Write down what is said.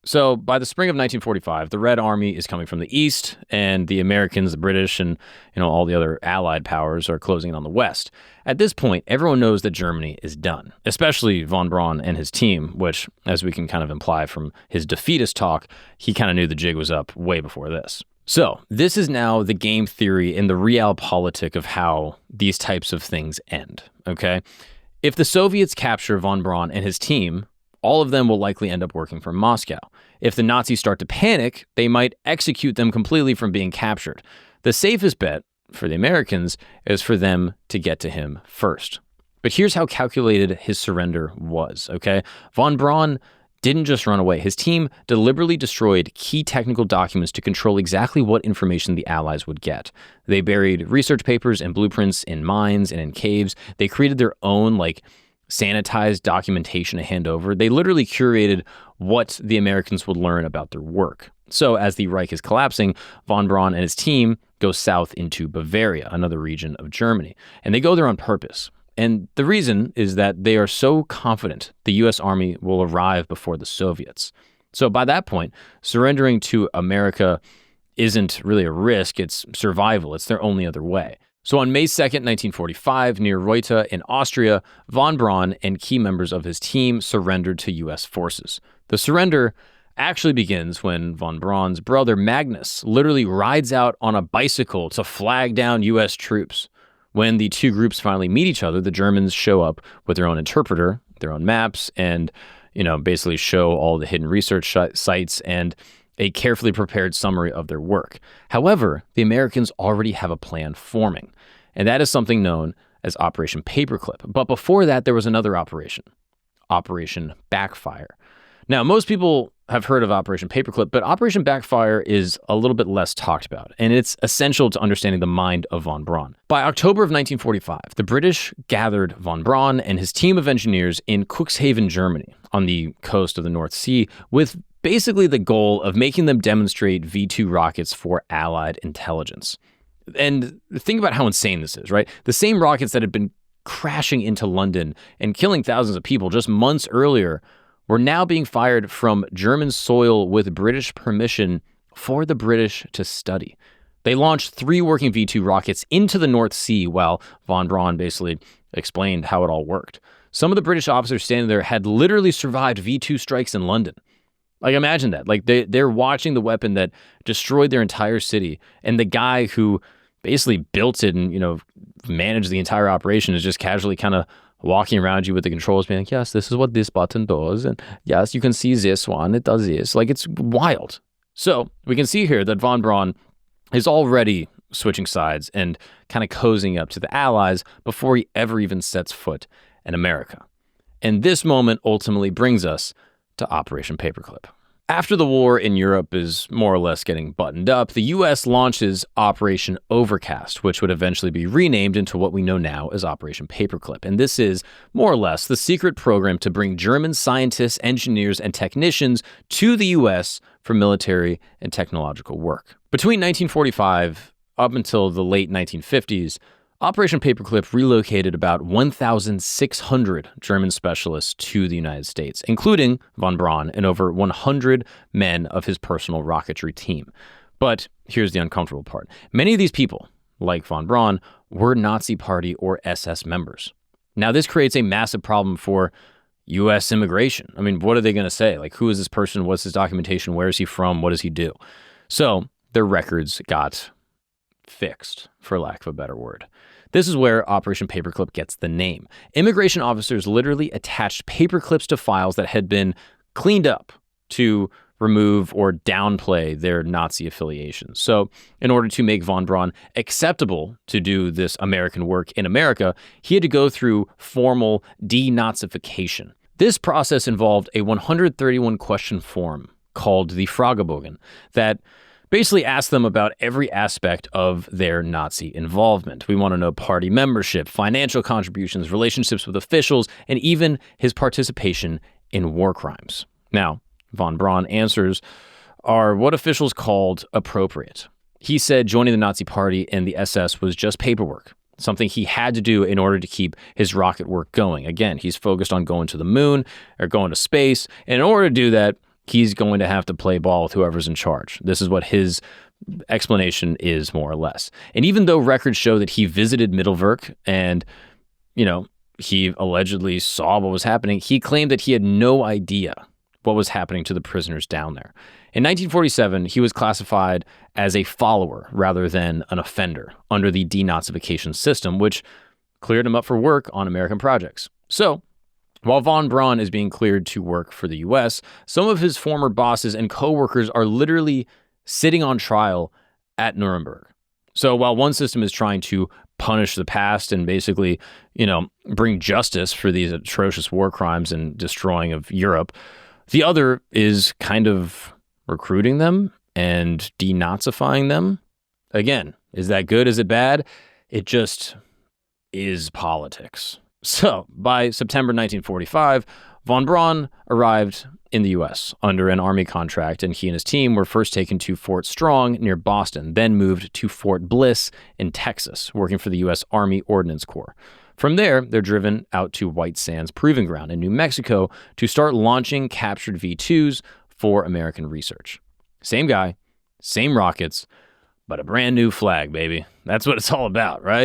So by the spring of 1945, the Red Army is coming from the east, and the Americans, the British, and all the other Allied powers are closing in on the west. At this point, everyone knows that Germany is done, especially von Braun and his team, which, as we can kind of imply from his defeatist talk, he kind of knew the jig was up way before this. So this is now the game theory and the realpolitik of how these types of things end, okay? If the Soviets capture von Braun and his team, all of them will likely end up working for Moscow. If the Nazis start to panic, they might execute them completely from being captured. The safest bet for the Americans is for them to get to him first. But here's how calculated his surrender was, okay? Von Braun didn't just run away. His team deliberately destroyed key technical documents to control exactly what information the Allies would get. They buried research papers and blueprints in mines and in caves. They created their own, sanitized documentation to hand over. They literally curated what the Americans would learn about their work. So as the Reich is collapsing, von Braun and his team go south into Bavaria, another region of Germany. And they go there on purpose. And the reason is that they are so confident the U.S. Army will arrive before the Soviets. So by that point, surrendering to America isn't really a risk, it's survival. It's their only other way. So on May 2nd, 1945, near Reutte in Austria, von Braun and key members of his team surrendered to U.S. forces. The surrender actually begins when von Braun's brother Magnus literally rides out on a bicycle to flag down U.S. troops. When the two groups finally meet each other, the Germans show up with their own interpreter, their own maps, and basically show all the hidden research sites and a carefully prepared summary of their work. However, the Americans already have a plan forming, and that is something known as Operation Paperclip. But before that, there was another operation, Operation Backfire. Now, most people have heard of Operation Paperclip, but Operation Backfire is a little bit less talked about, and it's essential to understanding the mind of von Braun. By October of 1945, the British gathered von Braun and his team of engineers in Cuxhaven, Germany, on the coast of the North Sea, with basically the goal of making them demonstrate V-2 rockets for Allied intelligence. And think about how insane this is, right? The same rockets that had been crashing into London and killing thousands of people just months earlier were now being fired from German soil with British permission for the British to study. They launched 3 working V-2 rockets into the North Sea while von Braun basically explained how it all worked. Some of the British officers standing there had literally survived V-2 strikes in London. Imagine that. They're watching the weapon that destroyed their entire city, and the guy who basically built it and, managed the entire operation is just casually kind of walking around you with the controls being like, yes, this is what this button does, and yes, you can see this one, it does this. It's wild. So we can see here that von Braun is already switching sides and kind of cozying up to the Allies before he ever even sets foot in America. And this moment ultimately brings us to Operation Paperclip. After the war in Europe is more or less getting buttoned up, the U.S. launches Operation Overcast, which would eventually be renamed into what we know now as Operation Paperclip. And this is more or less the secret program to bring German scientists, engineers, and technicians to the U.S. for military and technological work. Between 1945 up until the late 1950s, Operation Paperclip relocated about 1,600 German specialists to the United States, including von Braun and over 100 men of his personal rocketry team. But here's the uncomfortable part. Many of these people, like von Braun, were Nazi Party or SS members. Now, this creates a massive problem for U.S. immigration. I mean, what are they going to say? Who is this person? What's his documentation? Where is he from? What does he do? So their records got fixed, for lack of a better word. This is where Operation Paperclip gets the name. Immigration officers literally attached paper clips to files that had been cleaned up to remove or downplay their Nazi affiliations. So in order to make von Braun acceptable to do this American work in America, he had to go through formal Denazification. This process involved a 131-question form called the Fragebogen that basically asked them about every aspect of their Nazi involvement. We want to know party membership, financial contributions, relationships with officials, and even his participation in war crimes. Now, von Braun answers are what officials called appropriate. He said joining the Nazi Party and the SS was just paperwork, something he had to do in order to keep his rocket work going. Again, he's focused on going to the moon or going to space, and in order to do that, he's going to have to play ball with whoever's in charge. This is what his explanation is, more or less. And even though records show that he visited Middelburg and, he allegedly saw what was happening, he claimed that he had no idea what was happening to the prisoners down there. In 1947, he was classified as a follower rather than an offender under the Denazification system, which cleared him up for work on American projects. So, while von Braun is being cleared to work for the U.S., some of his former bosses and co-workers are literally sitting on trial at Nuremberg. So while one system is trying to punish the past and basically, bring justice for these atrocious war crimes and destroying of Europe, the other is kind of recruiting them and denazifying them. Again, is that good? Is it bad? It just is politics. So by September 1945, von Braun arrived in the U.S. under an Army contract, and he and his team were first taken to Fort Strong near Boston, then moved to Fort Bliss in Texas, working for the U.S. Army Ordnance Corps. From there, they're driven out to White Sands Proving Ground in New Mexico to start launching captured V-2s for American research. Same guy, same rockets, but a brand new flag, baby. That's what it's all about, right?